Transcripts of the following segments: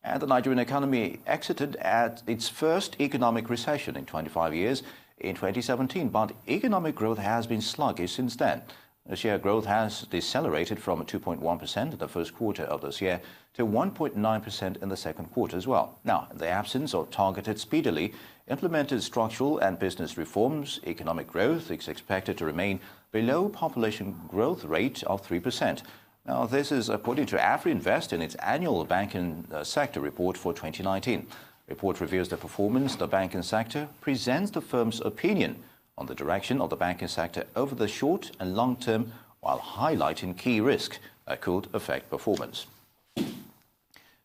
And the Nigerian economy exited at its first economic recession in 25 years in 2017, but economic growth has been sluggish since then. This year, growth has decelerated from 2.1% in the first quarter of this year to 1.9% in the second quarter as well. Now, in the absence of targeted, speedily implemented structural and business reforms, economic growth is expected to remain below population growth rate of 3%. Now, this is according to Afrinvest in its annual banking sector report for 2019. The report reveals the performance of the banking sector, presents the firm's opinion on the direction of the banking sector over the short and long term, while highlighting key risks that could affect performance.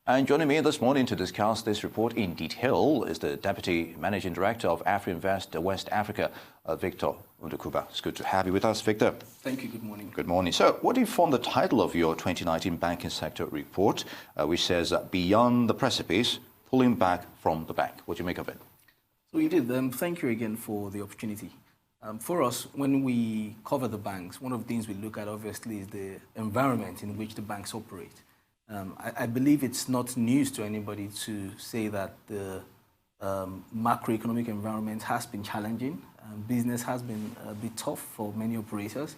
And joining me this morning to discuss this report in detail is the Deputy Managing Director of Afrinvest West Africa, Victor Undukuba. It's good to have you with us, Victor. Thank you. Good morning. Good morning. So, what do you form the title of your 2019 banking sector report, which says Beyond the Precipice, Pulling Back from the Bank? What do you make of it? So you did. Thank you again for the opportunity. For us, when we cover the banks, one of the things we look at, obviously, is the environment in which the banks operate. I believe it's not news to anybody to say that the macroeconomic environment has been challenging. Business has been a bit tough for many operators.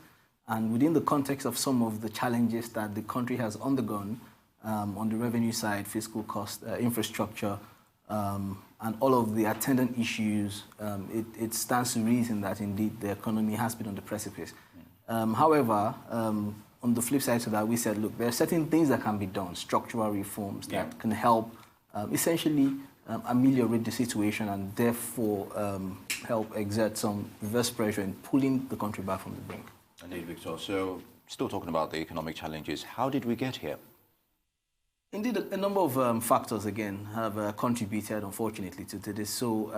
And within the context of some of the challenges that the country has undergone on the revenue side, fiscal cost, infrastructure, and all of the attendant issues, it stands to reason that indeed the economy has been on the precipice. However, on the flip side to that, we said, look, there are certain things that can be done, structural reforms that can help essentially ameliorate the situation and therefore help exert some reverse pressure in pulling the country back from the brink. Indeed, Victor. So, still talking about the economic challenges, how did we get here? Indeed, a number of factors, again, have contributed, unfortunately, to this. So,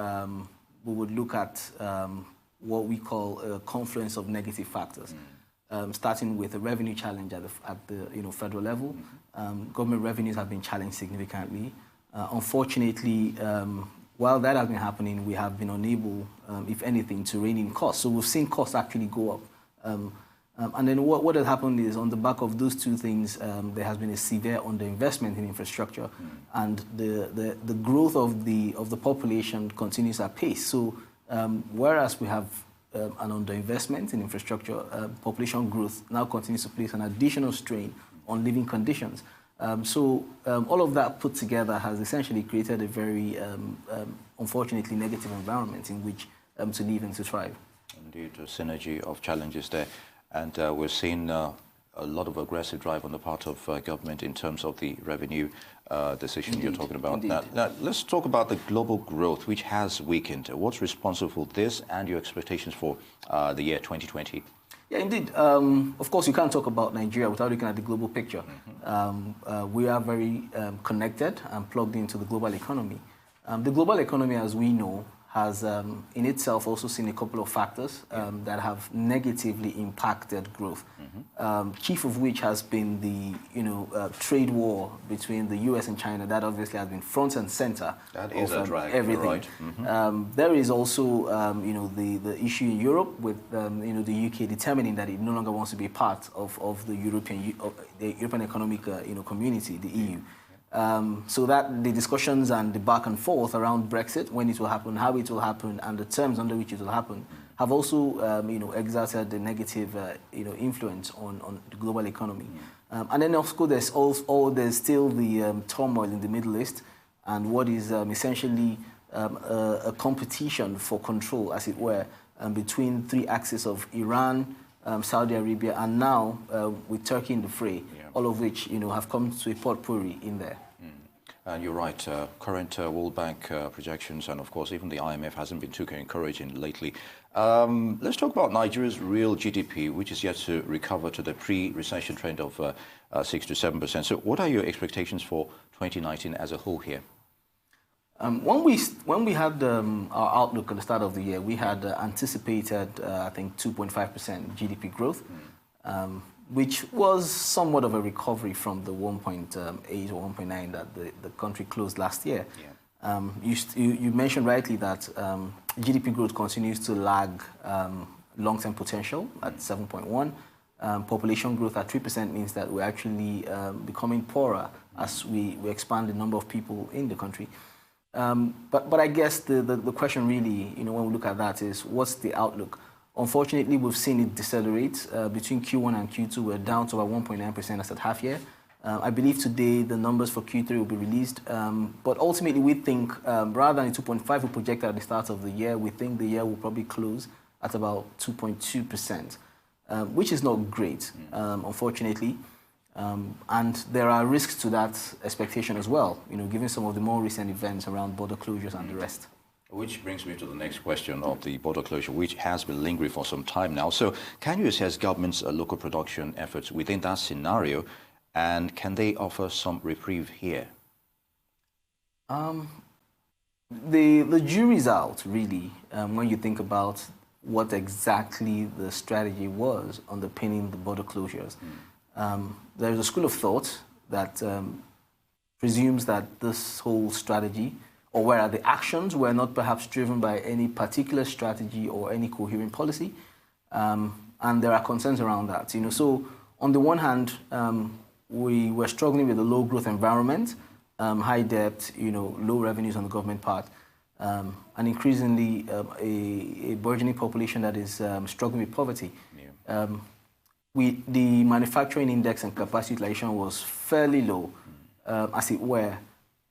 we would look at what we call a confluence of negative factors. Starting with a revenue challenge at the federal level. Government revenues have been challenged significantly. Unfortunately, while that has been happening, we have been unable, if anything, to rein in costs. So we've seen costs actually go up. And then what has happened is, on the back of those two things, there has been a severe underinvestment in infrastructure, and the growth of the population continues at pace. So whereas we have an underinvestment in infrastructure, population growth now continues to place an additional strain on living conditions. So all of that put together has essentially created a very, unfortunately, negative environment in which to live and to thrive. Indeed, a synergy of challenges there. And we're seeing a lot of aggressive drive on the part of government in terms of the revenue decision. Indeed. You're talking about. Now, let's talk about the global growth, which has weakened. What's responsible for this and your expectations for the year 2020? Yeah, indeed. Of course, you can't talk about Nigeria without looking at the global picture. We are very connected and plugged into the global economy. The global economy, as we know, has in itself also seen a couple of factors that have negatively impacted growth. Chief of which has been the trade war between the U.S. and China. That obviously has been front and center of everything. Right. There is also the issue in Europe with the UK determining that it no longer wants to be part of the European Economic Community, the EU. So that the discussions and the back and forth around Brexit, when it will happen, how it will happen, and the terms under which it will happen, have also exerted a negative influence on the global economy. And then, of course, there's still the turmoil in the Middle East, and what is essentially a competition for control, as it were, between three axes of Iran, Saudi Arabia, and now with Turkey in the fray, all of which have come to a potpourri in there. And you're right, current World Bank projections, and of course even the IMF hasn't been too encouraging lately. Let's talk about Nigeria's real GDP, which is yet to recover to the pre-recession trend of 6 to 7%. So what are your expectations for 2019 as a whole here? When we had our outlook at the start of the year, we had anticipated, I think, 2.5% GDP growth. Which was somewhat of a recovery from the 1.8 or 1.9 that the country closed last year. Yeah. You mentioned rightly that GDP growth continues to lag long-term potential at 7.1. population growth at 3% means that we're actually becoming poorer as we expand the number of people in the country. But I guess the question really, when we look at that is, what's the outlook? Unfortunately, we've seen it decelerate. Between Q1 and Q2, we're down to about 1.9% as at half year. I believe today the numbers for Q3 will be released. But ultimately, we think rather than the 2.5 we projected at the start of the year, we think the year will probably close at about 2.2%, which is not great, unfortunately. And there are risks to that expectation as well, given some of the more recent events around border closures and the rest. Which brings me to the next question of the border closure, which has been lingering for some time now. So can you assess government's local production efforts within that scenario, and can they offer some reprieve here? The jury's out, really, when you think about what exactly the strategy was underpinning the border closures. There's a school of thought that presumes that this whole strategy, or where the actions were not perhaps driven by any particular strategy or any coherent policy, and there are concerns around that. So on the one hand, we were struggling with a low growth environment, high debt, low revenues on the government part, and increasingly a burgeoning population that is struggling with poverty. Yeah. The manufacturing index and capacity utilization was fairly low, as it were.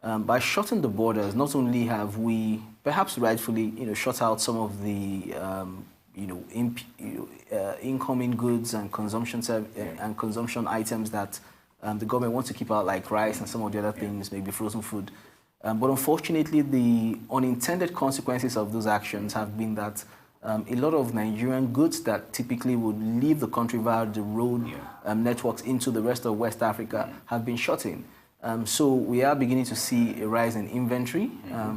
By shutting the borders, not only have we perhaps rightfully, shut out some of the, incoming goods and consumption items that the government wants to keep out, like rice and some of the other things, maybe frozen food. But unfortunately, the unintended consequences of those actions have been that a lot of Nigerian goods that typically would leave the country via the road networks into the rest of West Africa have been shut in. So we are beginning to see a rise in inventory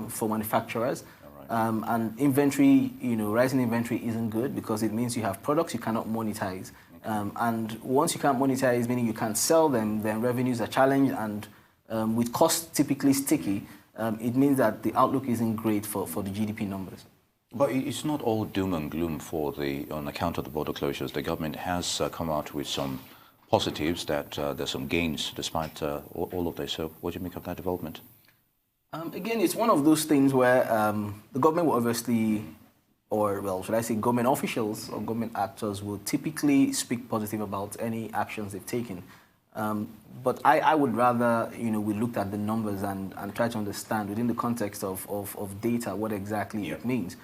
for manufacturers. And inventory, rising inventory isn't good because it means you have products you cannot monetize. And once you can't monetize, meaning you can't sell them, then revenues are challenged. And with costs typically sticky, it means that the outlook isn't great for the GDP numbers. But it's not all doom and gloom on account of the border closures. The government has come out with some positives, that there's some gains despite all of this. So what do you make of that development? Again, it's one of those things where the government will obviously, or well, should I say government officials or government actors will typically speak positive about any actions they've taken. But I would rather, we looked at the numbers and try to understand within the context of data what exactly it means.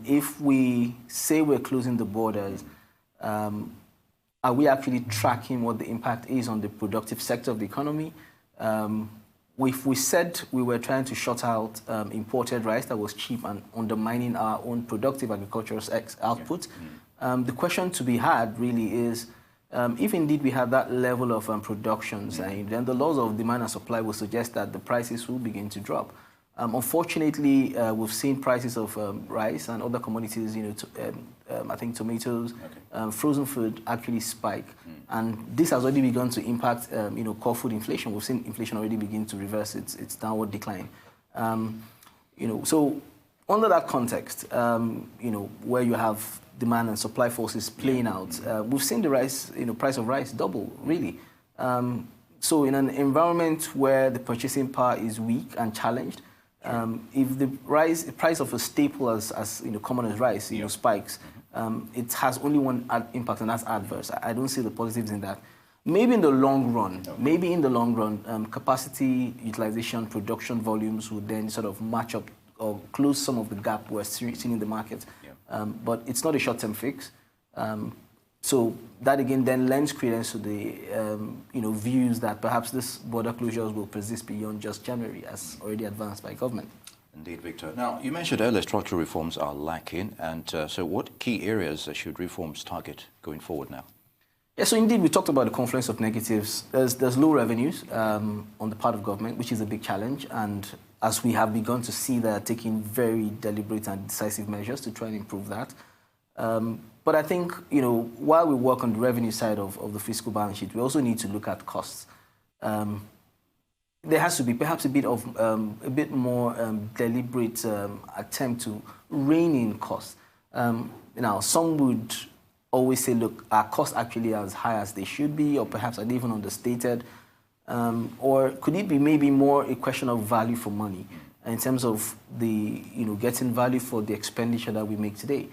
If we say we're closing the borders, are we actually tracking what the impact is on the productive sector of the economy? If we said we were trying to shut out imported rice that was cheap and undermining our own productive agricultural output, the question to be had really is, if indeed we have that level of productions, then the laws of demand and supply will suggest that the prices will begin to drop. Unfortunately, we've seen prices of rice and other commodities, I think tomatoes, frozen food actually spike. And this has already begun to impact, core food inflation. We've seen inflation already begin to reverse its downward decline. So under that context, where you have demand and supply forces playing out, we've seen the rice, price of rice double, really. So in an environment where the purchasing power is weak and challenged, if the price of a staple as common as rice, spikes, it has only one impact, and that's adverse. I don't see the positives in that. Maybe in the long run, capacity utilization, production volumes would then sort of match up or close some of the gap we're seeing in the market. But it's not a short-term fix. So that again then lends credence to the views that perhaps this border closures will persist beyond just January, as already advanced by government. Indeed, Victor. Now, you mentioned earlier structural reforms are lacking, and so what key areas should reforms target going forward now? Yeah, so indeed, we talked about the confluence of negatives. There's low revenues on the part of government, which is a big challenge, and as we have begun to see, they're taking very deliberate and decisive measures to try and improve that. But I think, while we work on the revenue side of the fiscal balance sheet, we also need to look at costs. There has to be perhaps a bit more deliberate attempt to rein in costs. Now, some would always say, look, our costs actually are as high as they should be, or perhaps are they even understated? Or could it be maybe more a question of value for money in terms of the, getting value for the expenditure that we make today?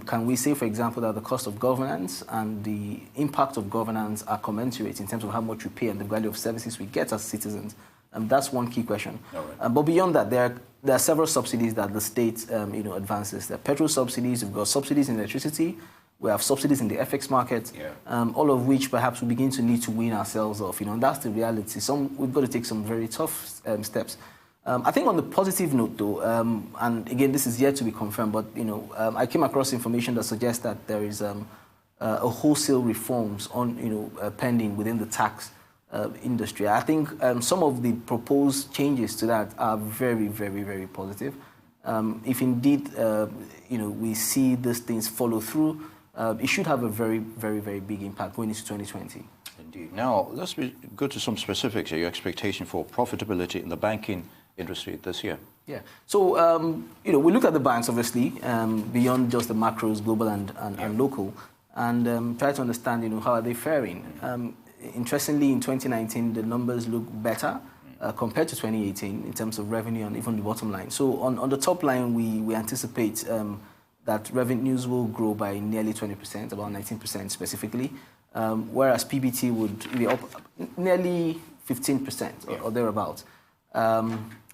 Can we say, for example, that the cost of governance and the impact of governance are commensurate in terms of how much we pay and the value of services we get as citizens? That's one key question. Right. But beyond that, there are several subsidies that the state advances. There are petrol subsidies, we've got subsidies in electricity, we have subsidies in the FX market, all of which perhaps we begin to need to wean ourselves off. And that's the reality. We've got to take some very tough steps. I think on the positive note, though, and again, this is yet to be confirmed, but I came across information that suggests that there is a wholesale reforms on pending within the tax industry. I think some of the proposed changes to that are very, very, very positive. If indeed we see these things follow through, it should have a very, very, very big impact going into 2020. Indeed. Now, let's go to some specifics. Your expectation for profitability in the banking industry this year? Yeah. So, we look at the banks, obviously, beyond just the macros, global and local, and try to understand, how are they faring. Interestingly, in 2019, the numbers look better compared to 2018 in terms of revenue and even the bottom line. So, on the top line, we anticipate that revenues will grow by nearly 20%, about 19% specifically, whereas PBT would be up nearly 15% or thereabouts.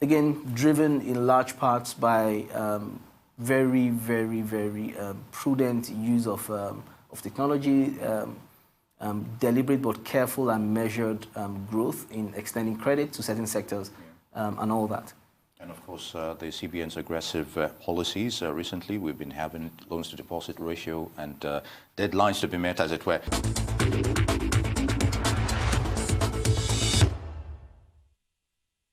Again, driven in large parts by very, very, very prudent use of technology, deliberate but careful and measured growth in extending credit to certain sectors, and all that. And of course, the CBN's aggressive policies. Recently, we've been having loans to deposit ratio and deadlines to be met, as it were.